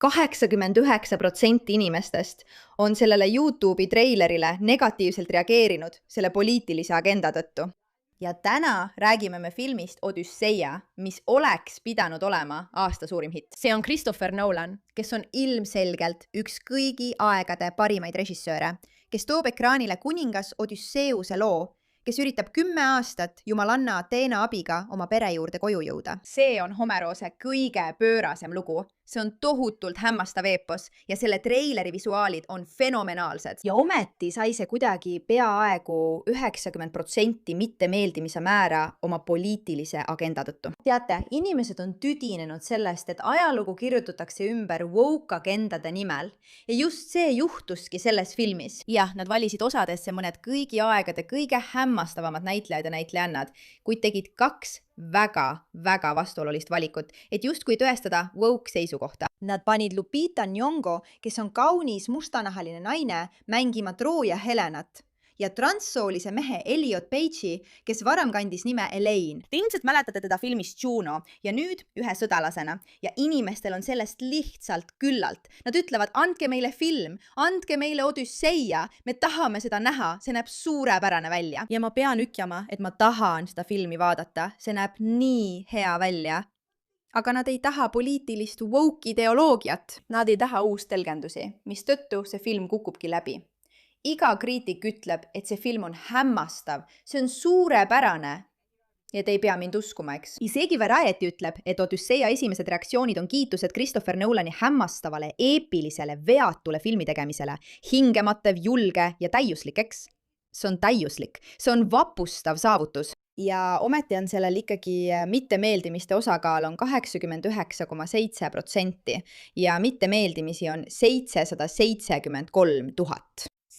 89% inimestest on sellele YouTube'i treilerile negatiivselt reageerinud selle poliitilise agenda tõttu. Ja täna räägime me filmist Odüsseia, mis oleks pidanud olema aasta suurim hitt. See on Christopher Nolan, kes on ilmselgelt üks kõigi aegade parimaid režissööre, kes toob ekraanile kuningas Odüsseuse loo, kes üritab 10 aastat jumalanna Ateena abiga oma pere juurde koju jõuda. See on Homerose kõige pöörasem lugu. See on tohutult hämmastav eepos ja selle treileri visuaalid on fenomenaalsed. Ja ometi sai see kuidagi peaaegu 90% mittemeeldimise määra oma poliitilise agenda tõttu. Teate, inimesed on tüdinenud sellest, et ajalugu kirjutatakse ümber woke agendade nimel. Ja just see juhtuski selles filmis. Jah, nad valisid osadesse mõned kõigi aegade kõige hämmastavamad näitlejad ja näitlejannad, kuid tegid 2 väga vastuolulist valikut, et justkui tõestada woke seisukohta. Nad panid Lupita Nyong'o, kes on kaunis mustanahaline naine, mängima Trooja Helenat ja transsoolise mehe Elliot Page'i, kes varem kandis nime Elaine. Te ilmselt mäletate teda filmist Juno ja nüüd ühe sõdalasena ja inimestel on sellest lihtsalt küllalt. Nad ütlevad, andke meile film, andke meile Odüsseia, me tahame seda näha, see näeb suurepärane välja. Ja ma pean ütlema, et ma tahan seda filmi vaadata, see näeb nii hea välja. Aga nad ei taha poliitilist woke ideoloogiat. Nad ei taha uustõlgendusi, mis tõttu see film kukubki läbi. Iga kriitik ütleb, et see film on hämmastav, see on suurepärane ja te ei pea mind uskuma, eks. Isegi Variety ütleb, et Odüsseia esimesed reaktsioonid on kiitused Christopher Nolani hämmastavale, eepilisele, veatule filmi tegemisele, hingematev, julge ja täiuslik, eks. See on täiuslik, see on vapustav saavutus. Ja ometi on sellel ikkagi mittemeeldimiste osakaal on 89,7% ja mittemeeldimisi on 773 000.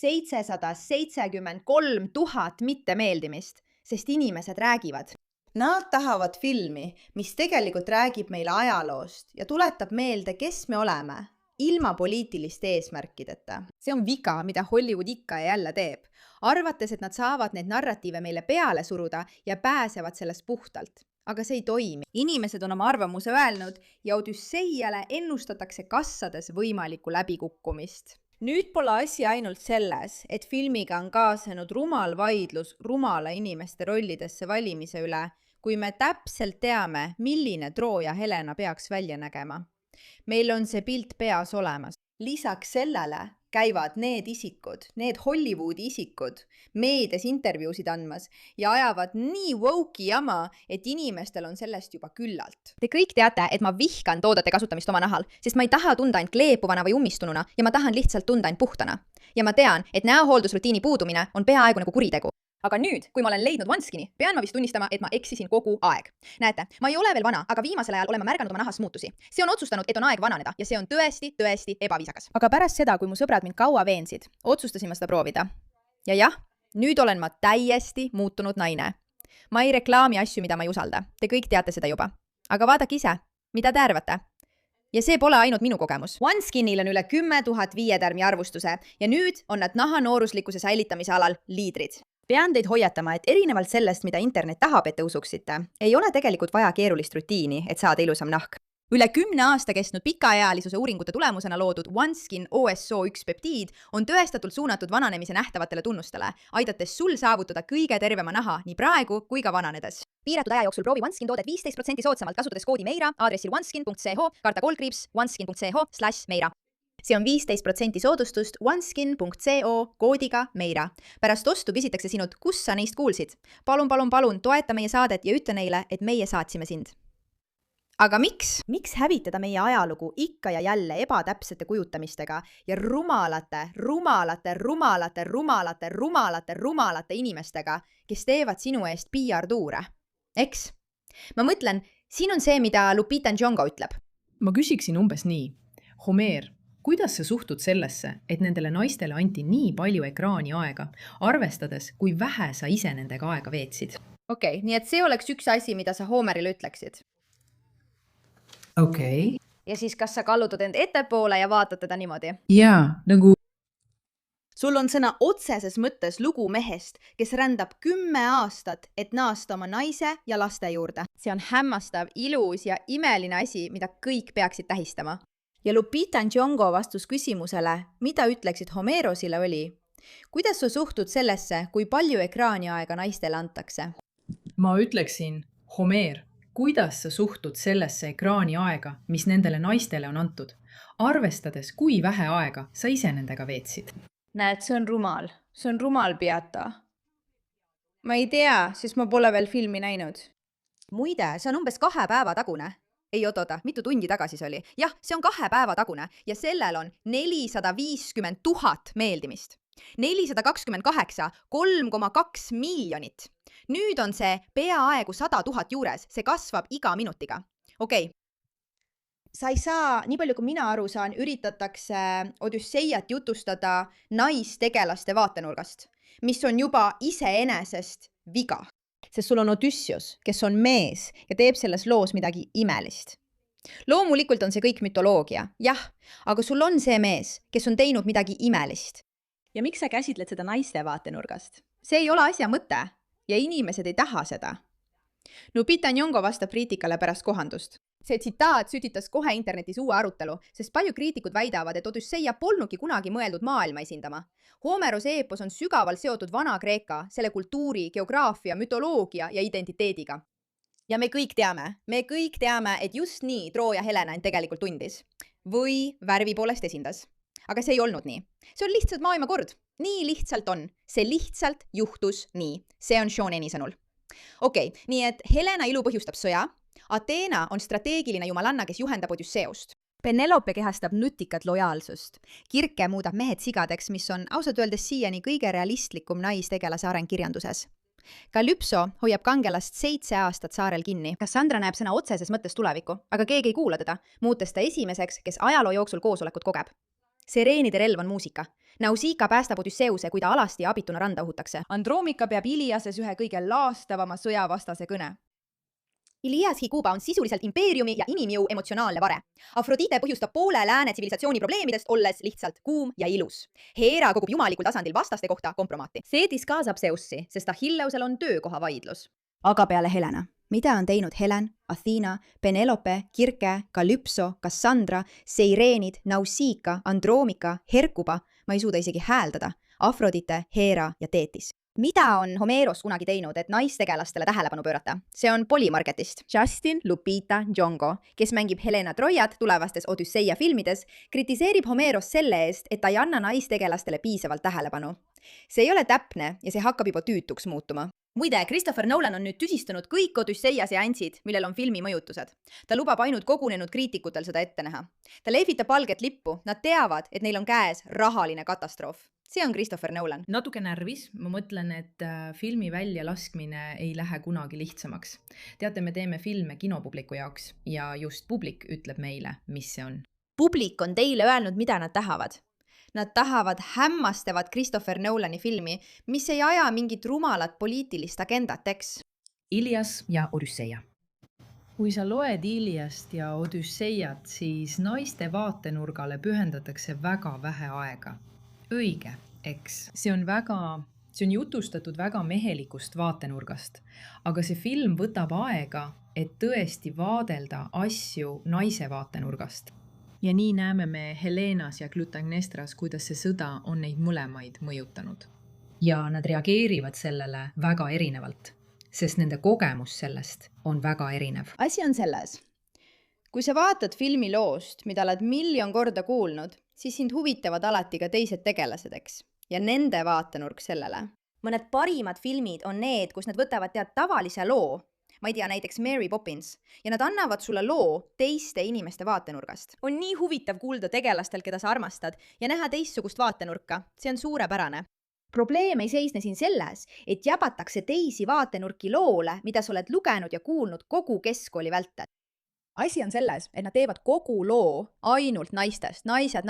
773 000 mittemeeldimist, sest inimesed räägivad. Nad tahavad filmi, mis tegelikult räägib meile ajaloost ja tuletab meelde, kes me oleme, ilma poliitiliste eesmärkideta. See on viga, mida Hollywood ikka ja jälle teeb, arvates, et nad saavad neid narratiive meile peale suruda ja pääsevad sellest puhtalt. Aga see ei toimi. Inimesed on oma arvamuse öelnud ja Odüsseiale ennustatakse kassades võimalikku läbikukkumist. Nüüd pole asi ainult selles, et filmiga on kaasanud rumal vaidlus rumala inimeste rollidesse valimise üle, kui me täpselt teame, milline Trooja Helena peaks välja nägema. Meil on see pilt peas olemas. Lisaks sellele käivad need isikud, need Hollywoodi isikud, meedias intervjuusid andmas ja ajavad nii woke'i jama, et inimestel on sellest juba küllalt. Te kõik teate, et ma vihkan toodete kasutamist oma nahal, sest ma ei taha tunda ainult kleepuvana või ummistununa ja ma tahan lihtsalt tunda ainult puhtana. Ja ma tean, et näohooldusrutiini puudumine on peaaegu nagu kuritegu. Aga nüüd, kui ma olen leidnud OneSkini, pean ma vist tunnistama, et ma eksisin kogu aeg. Näete, ma ei ole veel vana, aga viimasel ajal olen ma märganud oma nahas muutusi. See on otsustanud, et on aeg vananeda ja see on tõesti ebaviisakas. Aga pärast seda, kui mu sõbrad mind kaua veensid, otsustasin ma seda proovida. Ja jah, nüüd olen ma täiesti muutunud naine. Ma ei reklaami asju, mida ma ei usalda. Te kõik teate seda juba. Aga vaadake ise, mida te arvate? Ja see pole ainult minu kogemus. OneSkinil on üle 10 000 viietärmi arvustuse ja nüüd on nad nahaноoruslikkuse säilitamise alal liidrid. Pean teid hoiatama, et erinevalt sellest, mida internet tahab, et te usuksite, ei ole tegelikult vaja keerulist rutiini, et saada ilusam nahk. Üle 10 aasta kestnud pikaealisuse uuringute tulemusena loodud OneSkin OSO1 peptiid on tõestatult suunatud vananemise nähtavatele tunnustele, aidates sul saavutada kõige tervema naha nii praegu kui ka vananedes. Piiratud aja jooksul proovi OneSkin toodet 15% soodsamalt kasutades koodi MEIRA aadressil oneskin.ch, karta /, oneskin.ch/meira. See on 15% soodustust oneskin.co koodiga MEIRA. Pärast ostu küsitakse sinult, kus sa neist kuulsid. Palun, toeta meie saadet ja ütle neile, et meie saatsime sind. Aga miks? Miks hävitada meie ajalugu ikka ja jälle ebatäpsete kujutamistega ja rumalate inimestega, kes teevad sinu eest PR-tuure? Eks? Ma mõtlen, siin on see, mida Lupita Nyong'o ütleb. Ma küsiksin umbes nii. Homer, kuidas sa suhtud sellesse, et nendele naistele anti nii palju ekraani aega, arvestades, kui vähe sa ise nendega aega veetsid? Okei, nii et see oleks üks asi, mida sa Homerile ütleksid. Okei. Ja siis kas sa kallutad end ettepoole ja vaatad teda niimoodi? Jaa, nagu... Sul on sõna otseses mõttes lugu mehest, kes rändab 10 aastat, et naasta oma naise ja laste juurde. See on hämmastav, ilus ja imeline asi, mida kõik peaksid tähistama. ja Lupita Nyong'o vastus küsimusele, mida ütleksid Homerosile oli: kuidas sa suhtud sellesse, kui palju ekraaniaega naistele antakse? Ma ütleksin, Homer, kuidas sa suhtud sellesse ekraaniaega, mis nendele naistele on antud, arvestades, kui vähe aega sa ise nendega veetsid? Näed, see on rumal, Beata. Ma ei tea, sest ma pole veel filmi näinud. Muide, see on umbes 2 päeva tagune. Ei, oota, mitu tundi tagasi see oli? Jah, see on 2 päeva tagune ja sellel on 450 000 meeldimist. 428, 3,2 miljonit. Nüüd on see peaaegu 100 000 juures, see kasvab iga minutiga. Okei. Sa ei saa, nii palju kui mina aru saan, üritatakse Odüsseiat jutustada naistegelaste vaatenurgast, mis on juba iseenesest viga. Sest sul on Odysseus, kes on mees ja teeb selles loos midagi imelist. Loomulikult on see kõik mütoloogia, jah, aga sul on see mees, kes on teinud midagi imelist. Ja miks sa käsitled seda naiste vaatenurgast? See ei ole asja mõte ja inimesed ei taha seda. Lupita Nyong'o vastab kriitikale pärast kohandust. See tsitaat sütitas kohe internetis uue arutelu, sest palju kriitikud väidavad, et Odüsseia polnudki kunagi mõeldud maailma esindama. Homerose eepos on sügavalt seotud Vana-Kreeka, selle kultuuri, geograafia, mütoloogia ja identiteediga. Ja me kõik teame, et just nii Trooja Helena end tegelikult tundis. Või värvi poolest esindas. Aga see ei olnud nii. See on lihtsalt maailmakord. Nii lihtsalt on. See lihtsalt juhtus nii. See on Shoneni sõnul. Okei, nii et Helena ilu põhjustab sõja. Ateena on strateegiline jumalanna, kes juhendab Odüsseust. Penelope kehastab nutikat lojaalsust. Kirke muudab mehed sigadeks, mis on ausalt öeldes siiani kõige realistlikum naistegelase areng kirjanduses. Calypso hoiab kangelast 7 aastat saarel kinni. Cassandra näeb sõna otseses mõttes tulevikku, aga keegi ei kuula teda, muutes ta esimeseks, kes ajaloo jooksul koosolekut kogeb. Sireenide relv on muusika. Nausicaa päästab Odüsseuse, kui ta alasti ja abituna randa uhutakse. Androomika peab Iliases ühe kõige laastavama sõjavastase kõne. Ilias Hikuba on sisuliselt impeeriumi ja inimjõu emotsionaalne vare. Afrodite põhjustab poole lääne tsivilisatsiooni probleemidest, olles lihtsalt kuum ja ilus. Hera kogub jumalikul tasandil vastaste kohta kompromaati. Thetis kaasab Zeussi, sest Achilleusel on töökoha vaidlus. Aga peale Helena. Mida on teinud Helen, Athena, Penelope, Kirke, Calypso, Cassandra, Seireenid, Nausicaa, Androomika, Herkuba, ma ei suuda isegi hääldada, Afrodite, Hera ja Thetis. Mida on Homeros kunagi teinud, et naistegelastele tähelepanu pöörata? See on Polymarketist. Justin Lupita Nyong'o, kes mängib Helena Troiat tulevastes Odüsseia filmides, kritiseerib Homeros selle eest, et ta ei anna naistegelastele piisavalt tähelepanu. See ei ole täpne ja see hakkab juba tüütuks muutuma. Muide, Christopher Nolan on nüüd tüsistanud kõik Odüsseia seansid, millel on filmi mõjutused. Ta lubab ainult kogunenud kriitikutel seda ette näha. Ta lehvitab valget lippu, nad teavad, et neil on käes rahaline katastroof. See on Christopher Nolan. Natuke närvis, ma mõtlen, et filmi väljalaskmine ei lähe kunagi lihtsamaks. Teate, me teeme filme kinopubliku jaoks ja just publik ütleb meile, mis see on. Publik on teile öelnud, mida nad tahavad. Nad tahavad hämmastavat Christopher Nolani filmi, mis ei aja mingit rumalat poliitilist agendat, eks? Ilias ja Odüsseia. Kui sa loed Iliast ja Odüsseiat, siis naiste vaatenurgale pühendatakse väga vähe aega. Õige, eks. See on jutustatud väga mehelikust vaatenurgast, aga see film võtab aega, et tõesti vaadelda asju naise vaatenurgast. Ja nii näeme me Helenas ja Clytemnestras, kuidas see sõda on neid mõlemaid mõjutanud. Ja nad reageerivad sellele väga erinevalt, sest nende kogemus sellest on väga erinev. Asi on selles. Kui sa vaatad filmi loost, mida oled 1 miljon korda kuulnud, siis sind huvitavad alati ka teised tegelased, eks? Ja nende vaatenurk sellele. Mõned parimad filmid on need, kus nad võtavad tavalise loo, ma ei tea, näiteks Mary Poppins, ja nad annavad sulle loo teiste inimeste vaatenurgast. On nii huvitav kuulda tegelastel, keda sa armastad, ja näha teistsugust vaatenurka. See on suurepärane. Probleem ei seisne siin selles, et jabatakse teisi vaatenurki loole, mida sa oled lugenud ja kuulnud kogu keskkooli vältel. Asi on selles, et nad teevad kogu loo ainult naistest. Naised.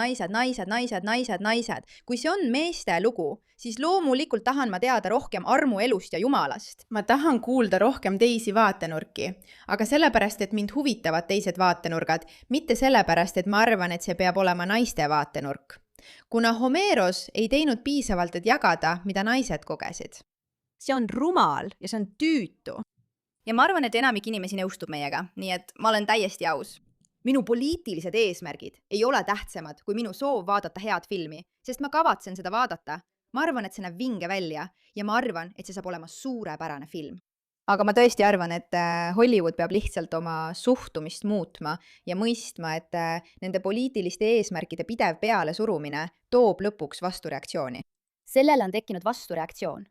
Kui see on meeste lugu, siis loomulikult tahan ma teada rohkem armuelust ja jumalast. Ma tahan kuulda rohkem teisi vaatenurki, aga sellepärast, et mind huvitavad teised vaatenurgad, mitte sellepärast, et ma arvan, et see peab olema naiste vaatenurk. Kuna Homeros ei teinud piisavalt, et jagada, mida naised kogesid. See on rumal ja see on tüütu. Ja ma arvan, et enamik inimesi nõustub meiega, nii et ma olen täiesti aus. Minu poliitilised eesmärgid ei ole tähtsamad kui minu soov vaadata head filmi, sest ma kavatsen seda vaadata. Ma arvan, et see näeb vinge välja ja ma arvan, et see saab olema suurepärane film. Aga ma tõesti arvan, et Hollywood peab lihtsalt oma suhtumist muutma ja mõistma, et nende poliitiliste eesmärkide pidev peale surumine toob lõpuks vastureaktsiooni. Sellele on tekkinud vastureaktsioon.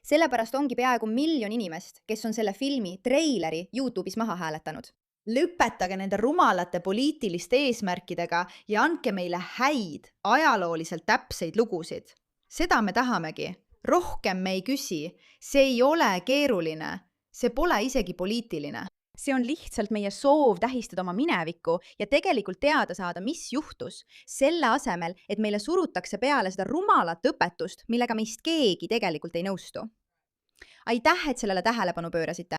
Sellepärast ongi peaaegu 1 miljon inimest, kes on selle filmi treileri YouTube'is maha hääletanud. Lõpetage nende rumalate poliitiliste eesmärkidega ja andke meile häid, ajalooliselt täpseid lugusid. Seda me tahamegi. Rohkem me ei küsi. See ei ole keeruline. See pole isegi poliitiline. See on lihtsalt meie soov tähistada oma minevikku ja tegelikult teada saada, mis juhtus, selle asemel, et meile surutakse peale seda rumalat õpetust, millega meist keegi tegelikult ei nõustu. Aitäh, et sellele tähelepanu pöörasite.